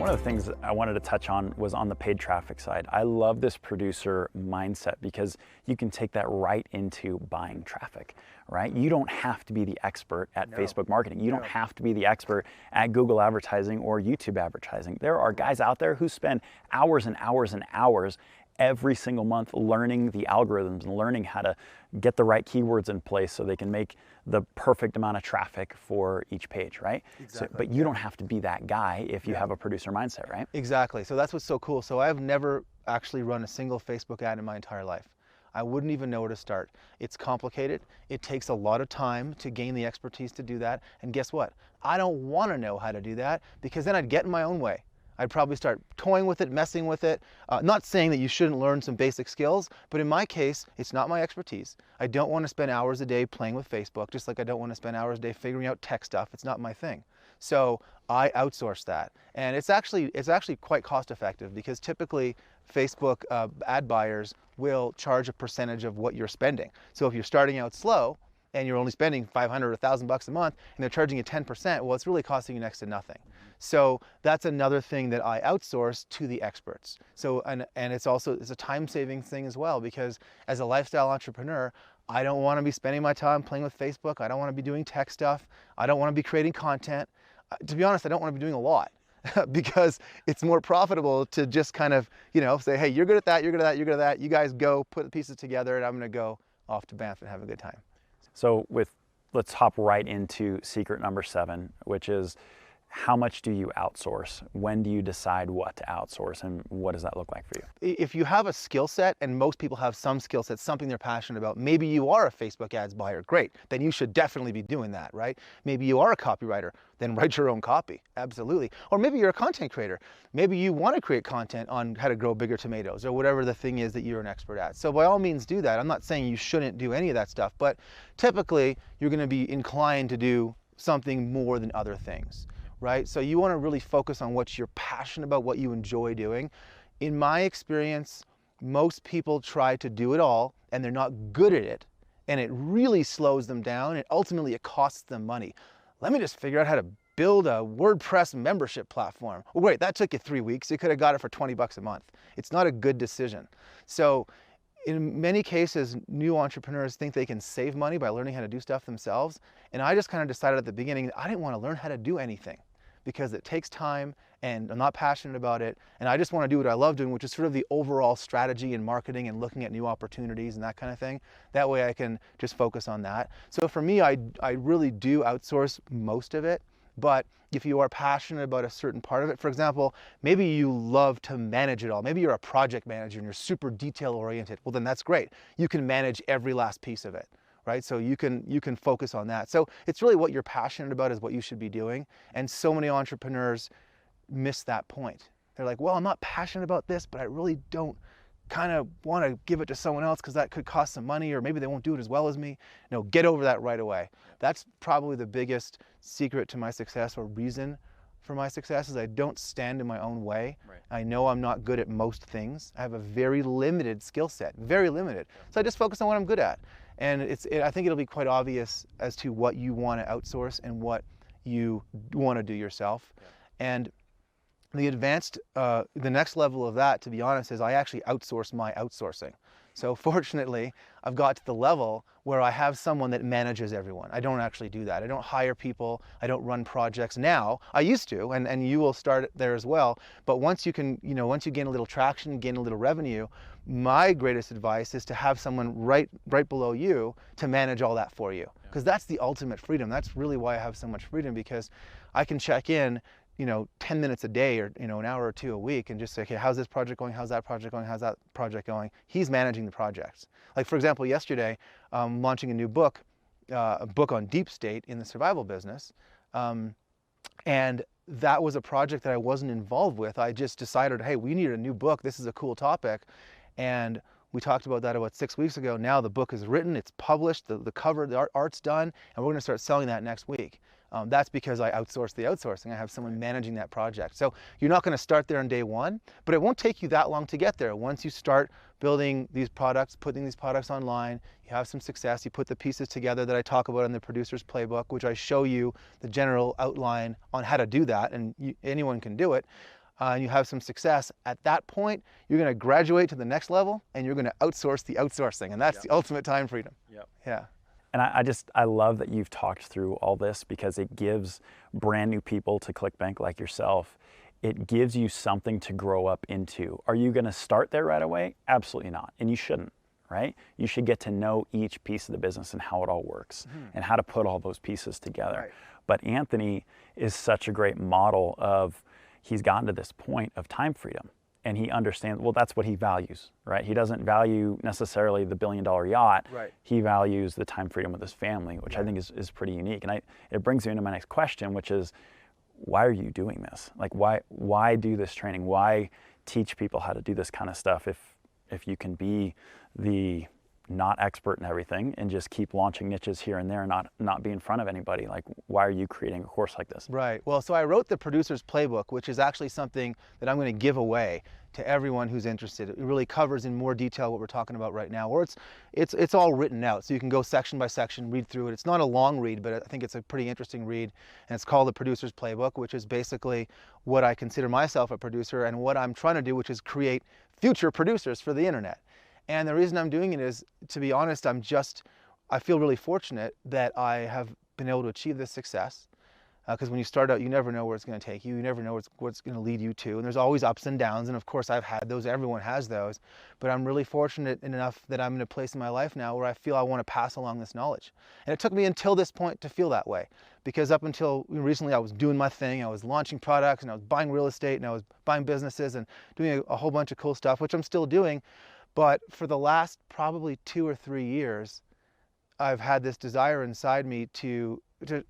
One of the things I wanted to touch on was on the paid traffic side. I love this producer mindset because you can take that right into buying traffic, right? You don't have to be the expert at Facebook marketing. You don't have to be the expert at Google advertising or YouTube advertising. There are guys out there who spend hours and hours and hours every single month learning the algorithms and learning how to get the right keywords in place so they can make the perfect amount of traffic for each page, right? Exactly. But you don't have to be that guy if you have a producer mindset, right? Exactly. So that's what's so cool. So I've never actually run a single Facebook ad in my entire life. I wouldn't even know where to start. It's complicated. It takes a lot of time to gain the expertise to do that. And guess what? I don't want to know how to do that because then I'd get in my own way. I'd probably start toying with it, messing with it. Not saying that you shouldn't learn some basic skills, but in my case, it's not my expertise. I don't want to spend hours a day playing with Facebook, just like I don't want to spend hours a day figuring out tech stuff. It's not my thing. So I outsource that. And it's actually quite cost effective because typically Facebook ad buyers will charge a percentage of what you're spending. So if you're starting out slow and you're only spending 500 or $1,000 a month and they're charging you 10%, well, it's really costing you next to nothing. So that's another thing that I outsource to the experts. So, and it's a time-saving thing as well, because as a lifestyle entrepreneur, I don't want to be spending my time playing with Facebook. I don't want to be doing tech stuff. I don't want to be creating content. To be honest, I don't want to be doing a lot because it's more profitable to just kind of, say, hey, you're good at that, you're good at that, you're good at that. You guys go put the pieces together and I'm going to go off to Banff and have a good time. So let's hop right into secret number 7, which is how much do you outsource? When do you decide what to outsource, and what does that look like for you? If you have a skill set, and most people have some skill set, something they're passionate about, maybe you are a Facebook ads buyer, great, then you should definitely be doing that, right? Maybe you are a copywriter, then write your own copy, absolutely. Or maybe you're a content creator. Maybe you want to create content on how to grow bigger tomatoes or whatever the thing is that you're an expert at. So by all means do that. I'm not saying you shouldn't do any of that stuff, but typically you're going to be inclined to do something more than other things. Right? So you want to really focus on what you're passionate about, what you enjoy doing. In my experience, most people try to do it all and they're not good at it. And it really slows them down and ultimately it costs them money. Let me just figure out how to build a WordPress membership platform. Oh, wait, that took you 3 weeks. You could have got it for 20 bucks a month. It's not a good decision. So in many cases, new entrepreneurs think they can save money by learning how to do stuff themselves. And I just kind of decided at the beginning that I didn't want to learn how to do anything because it takes time and I'm not passionate about it. And I just want to do what I love doing, which is sort of the overall strategy and marketing and looking at new opportunities and that kind of thing. That way I can just focus on that. So for me, I really do outsource most of it. But if you are passionate about a certain part of it, for example, maybe you love to manage it all. Maybe you're a project manager and you're super detail oriented. Well, then that's great. You can manage every last piece of it, right? So you can focus on that. So it's really what you're passionate about is what you should be doing. And so many entrepreneurs miss that point. They're like, well, I'm not passionate about this, but I really don't kind of want to give it to someone else because that could cost some money, or maybe they won't do it as well as me. No, get over that right away. That's probably the biggest secret to my success, or reason for my success, is I don't stand in my own way. Right. I know I'm not good at most things. I have a very limited skill set, very limited. So I just focus on what I'm good at. And I think it'll be quite obvious as to what you want to outsource and what you want to do yourself. Yeah. And the next level of that, to be honest, is I actually outsource my outsourcing. So fortunately, I've got to the level where I have someone that manages everyone. I don't actually do that. I don't hire people. I don't run projects now. I used to, and you will start there as well. But once you can, once you gain a little traction, gain a little revenue, my greatest advice is to have someone right below you to manage all that for you. Because that's the ultimate freedom. That's really why I have so much freedom, because I can check in 10 minutes a day or, an hour or two a week and just say, okay, how's this project going? How's that project going? How's that project going? He's managing the projects. Like, for example, yesterday, launching a new book, a book on deep state in the survival business. And that was a project that I wasn't involved with. I just decided, hey, we need a new book. This is a cool topic. And we talked about that about 6 weeks ago. Now the book is written, it's published, the cover, the art's done, and we're going to start selling that next week. That's because I outsource the outsourcing. I have someone managing that project. So you're not going to start there on day one, but it won't take you that long to get there. Once you start building these products, putting these products online, you have some success, you put the pieces together that I talk about in the producer's playbook, which I show you the general outline on how to do that, and anyone can do it. and you have some success, at that point, you're going to graduate to the next level and you're going to outsource the outsourcing. And that's the ultimate time freedom. Yeah. And I love that you've talked through all this, because it gives brand new people to ClickBank like yourself, it gives you something to grow up into. Are you going to start there right away? Absolutely not. And you shouldn't, right? You should get to know each piece of the business and how it all works and how to put all those pieces together. Right. But Anthony is such a great model of, he's gotten to this point of time freedom. And he understands, well, that's what he values, right? He doesn't value necessarily the billion-dollar yacht. Right. He values the time freedom with his family, which I think is pretty unique. And it brings me into my next question, which is, why are you doing this? Like, why do this training? Why teach people how to do this kind of stuff if you can be the not expert in everything and just keep launching niches here and there and not be in front of anybody? Like, why are you creating a course like this? Right. Well, so I wrote the Producer's Playbook, which is actually something that I'm going to give away to everyone who's interested. It really covers in more detail what we're talking about right now, or it's all written out, so you can go section by section, read through it. It's not a long read, but I think it's a pretty interesting read, and it's called the Producer's Playbook, which is basically what I consider myself a producer and what I'm trying to do, which is create future producers for the internet. And the reason I'm doing it is, to be honest, I feel really fortunate that I have been able to achieve this success. Because when you start out, you never know where it's going to take you. You never know what's going to lead you to. And there's always ups and downs. And of course, I've had those. Everyone has those. But I'm really fortunate enough that I'm in a place in my life now where I feel I want to pass along this knowledge. And it took me until this point to feel that way. Because up until recently, I was doing my thing. I was launching products, and I was buying real estate, and I was buying businesses, and doing a whole bunch of cool stuff, which I'm still doing. But for the last probably 2 or 3 years, I've had this desire inside me to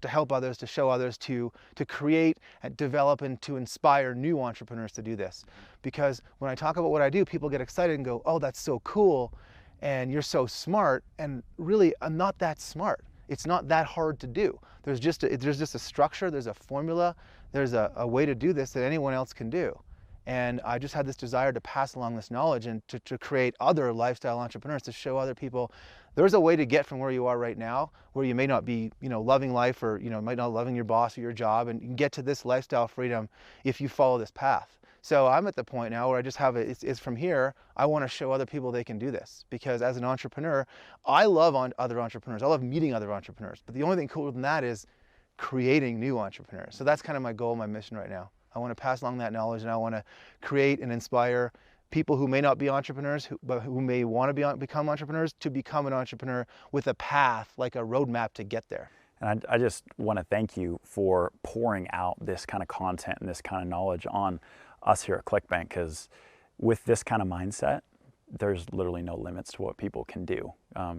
help others, to show others, to create and develop and to inspire new entrepreneurs to do this. Because when I talk about what I do, people get excited and go, oh, that's so cool, and you're so smart. And really, I'm not that smart. It's not that hard to do. There's just a structure, there's a formula, there's a way to do this that anyone else can do. And I just had this desire to pass along this knowledge and to create other lifestyle entrepreneurs, to show other people there's a way to get from where you are right now, where you may not be, loving life, or, might not loving your boss or your job, and you can get to this lifestyle freedom if you follow this path. So I'm at the point now where I just have it's from here, I want to show other people they can do this. Because as an entrepreneur, I love other entrepreneurs. I love meeting other entrepreneurs. But the only thing cooler than that is creating new entrepreneurs. So that's kind of my goal, my mission right now. I want to pass along that knowledge, and I want to create and inspire people who may not be entrepreneurs, but who may want to become entrepreneurs, to become an entrepreneur with a path, like a roadmap to get there. And I just want to thank you for pouring out this kind of content and this kind of knowledge on us here at ClickBank, because with this kind of mindset, there's literally no limits to what people can do.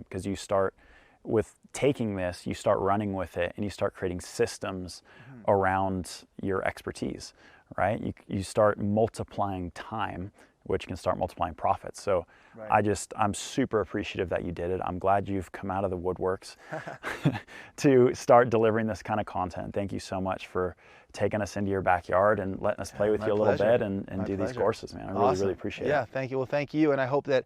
Because you start with taking this, you start running with it, and you start creating systems around your expertise, right? You start multiplying time, which can start multiplying profits. So I'm super appreciative that you did it. I'm glad you've come out of the woodworks to start delivering this kind of content. Thank you so much for taking us into your backyard and letting us play with you a little bit and do these courses, man. I really appreciate it. Yeah, thank you. Well, thank you. And I hope that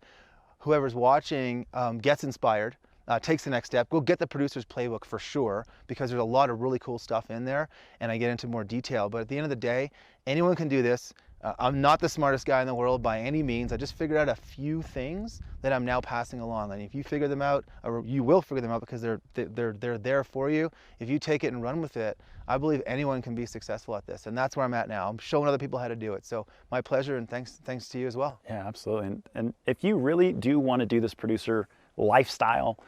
whoever's watching gets inspired, takes the next step. Go get the Producer's Playbook for sure, because there's a lot of really cool stuff in there, and I get into more detail. But at the end of the day, anyone can do this. I'm not the smartest guy in the world by any means. I just figured out a few things that I'm now passing along. And if you figure them out, or you will figure them out, because they're there for you, if you take it and run with it, I believe anyone can be successful at this. And that's where I'm at now. I'm showing other people how to do it. So my pleasure, and thanks to you as well. Yeah, absolutely. And if you really do want to do this producer lifestyle,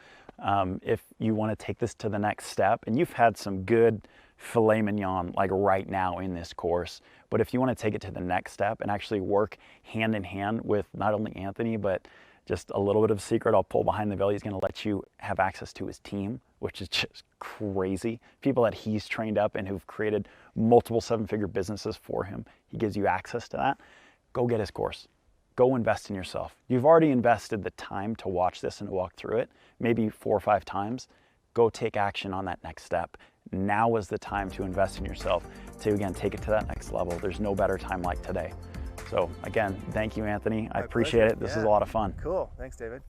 if you want to take this to the next step, and you've had some good filet mignon like right now in this course, but if you want to take it to the next step and actually work hand in hand with not only Anthony, but just a little bit of a secret I'll pull behind the veil, he's going to let you have access to his team, which is just crazy. People that he's trained up and who've created multiple 7-figure businesses for him. He gives you access to that. Go get his course. Go invest in yourself. You've already invested the time to watch this and to walk through it, maybe 4 or 5 times. Go take action on that next step. Now is the time to invest in yourself, to again, take it to that next level. There's no better time like today. So again, thank you, Anthony. I appreciate it. This is a lot of fun. Cool. Thanks, David.